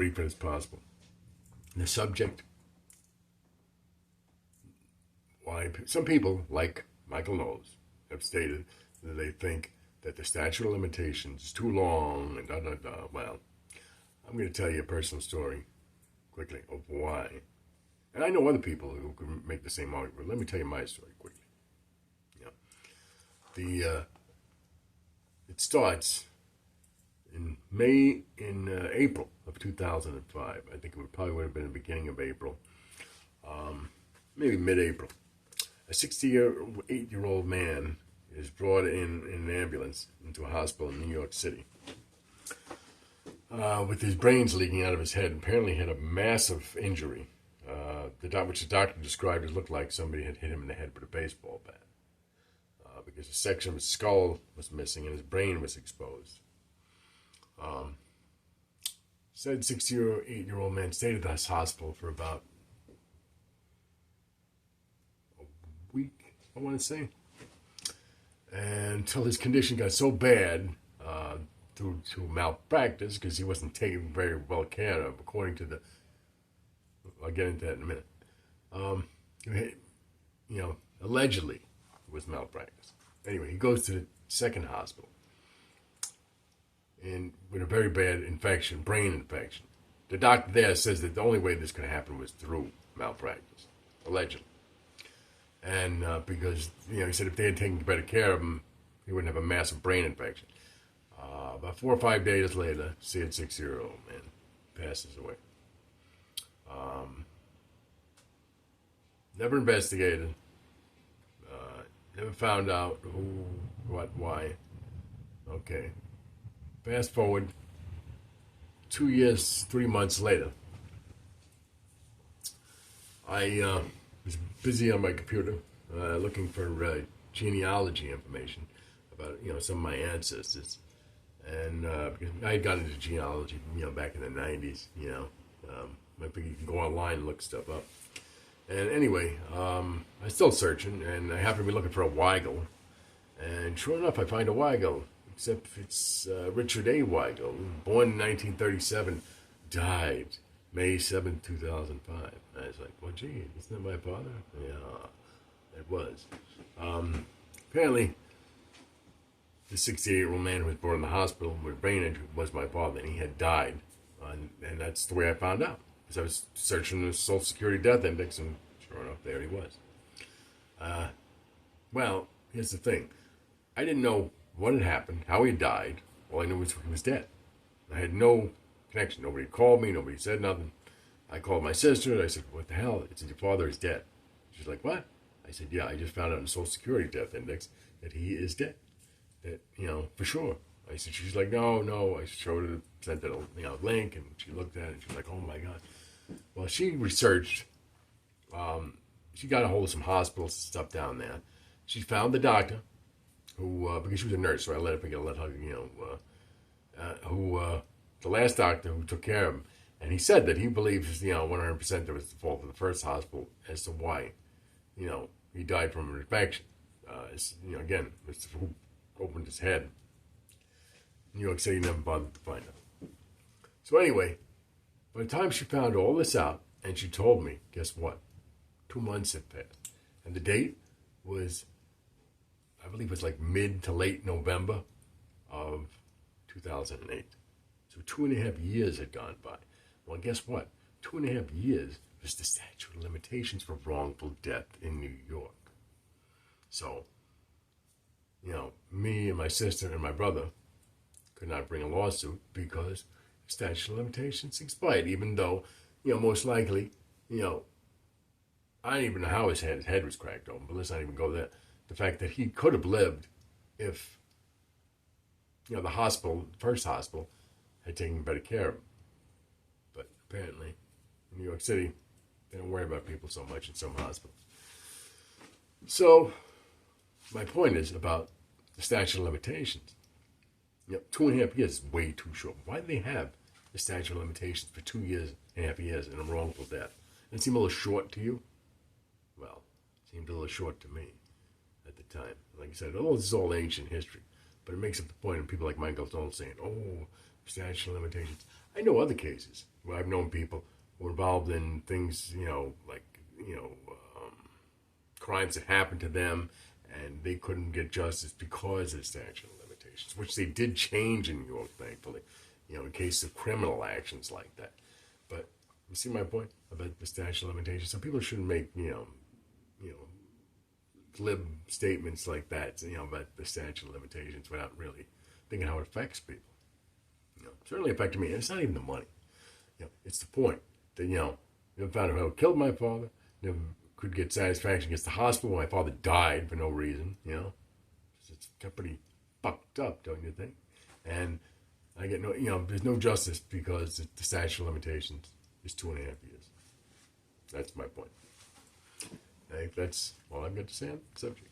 brief as possible. The subject: why some people, like Michael Knowles, have stated that they think that the statute of limitations is too long and da da da. Well, I'm going to tell you a personal story quickly of why. And I know other people who can make the same argument, but let me tell you my story quickly. It starts in April of 2005. I think it probably would have been the beginning of April, maybe mid-April. A 68-year-old man is brought in an ambulance into a hospital in New York City with his brains leaking out of his head. Apparently, he had a massive injury, which the doctor described as looked like somebody had hit him in the head with a baseball bat, because a section of his skull was missing and his brain was exposed. Said 68-year-old man stayed at this hospital for about a week, I want to say, and until his condition got so bad due to malpractice, because he wasn't taken very well care of, according to the. I'll get into that in a minute. Allegedly it was malpractice. Anyway, he goes to the second hospital and with a very bad infection, brain infection. The doctor there says that the only way this could happen was through malpractice, allegedly. And because, he said if they had taken better care of him, he wouldn't have a massive brain infection. About 4 or 5 days later, said 6-year-old man passes away. Never investigated. Never found out who, what, why. Okay. Fast forward 2 years, 3 months later. I was busy on my computer looking for genealogy information about, some of my ancestors. And because I had gotten into genealogy, back in the 90s, I think you can go online and look stuff up. And anyway, I'm still searching, and I happen to be looking for a Weigel. And sure enough, I find a Weigel, except it's Richard A. Weigel, born in 1937, died May 7, 2005. And I was like, well, gee, isn't that my father? Yeah, it was. Apparently, the 68-year-old man who was born in the hospital with brain injury was my father, and he had died. And that's the way I found out. Because I was searching the Social Security death index, and sure enough, there he was. Well, here's the thing. I didn't know what had happened, how he died. All I knew was he was dead. I had no connection. Nobody called me. Nobody said nothing. I called my sister. I said, what the hell? I said, your father is dead. She's like, what? I said, yeah, I just found out in the Social Security death index that he is dead. That, for sure. I said, she's like, no. I showed her, sent her a link, and she looked at it, and she's like, oh my God. Well, she researched. She got a hold of some hospitals and stuff down there. She found the doctor who, because she was a nurse, so I let her, the last doctor who took care of him, and he said that he believes, 100% it was the fault of the first hospital as to why, he died from an infection. Again, it's who opened his head. New York City never bothered to find out. So anyway, by the time she found all this out, and she told me, guess what? 2 months had passed. And the date was, I believe it was like mid to late November of 2008. So 2.5 years had gone by. Well, guess what? 2.5 years was the statute of limitations for wrongful death in New York. So, me and my sister and my brother could not bring a lawsuit because the statute of limitations expired, even though, most likely, I don't even know how his head was cracked open, but let's not even go there. The fact that he could have lived if, the first hospital, had taken better care of him. But apparently, in New York City, they don't worry about people so much in some hospitals. So, my point is about the statute of limitations. 2.5 years is way too short. Why do they have the statute of limitations for 2.5 years in a wrongful death? Does it seem a little short to you? Well, it seemed a little short to me at the time. Like I said, this is all ancient history. But it makes up the point of people like Michael Knowles saying, statute of limitations. I know other cases where I've known people who were involved in things, like, crimes that happened to them, and they couldn't get justice because of the statute of limitations, which they did change in New York, thankfully, in case of criminal actions like that. But you see my point about the statute of limitations? So people shouldn't make, glib statements like that, about the statute of limitations without really thinking how it affects people. It certainly affected me. And it's not even the money. It's the point that, never found out who killed my father, never could get satisfaction against the hospital when my father died for no reason, It's got pretty fucked up, don't you think? And I get there's no justice because the statute of limitations is 2.5 years. That's my point. I think that's all I've got to say on the subject.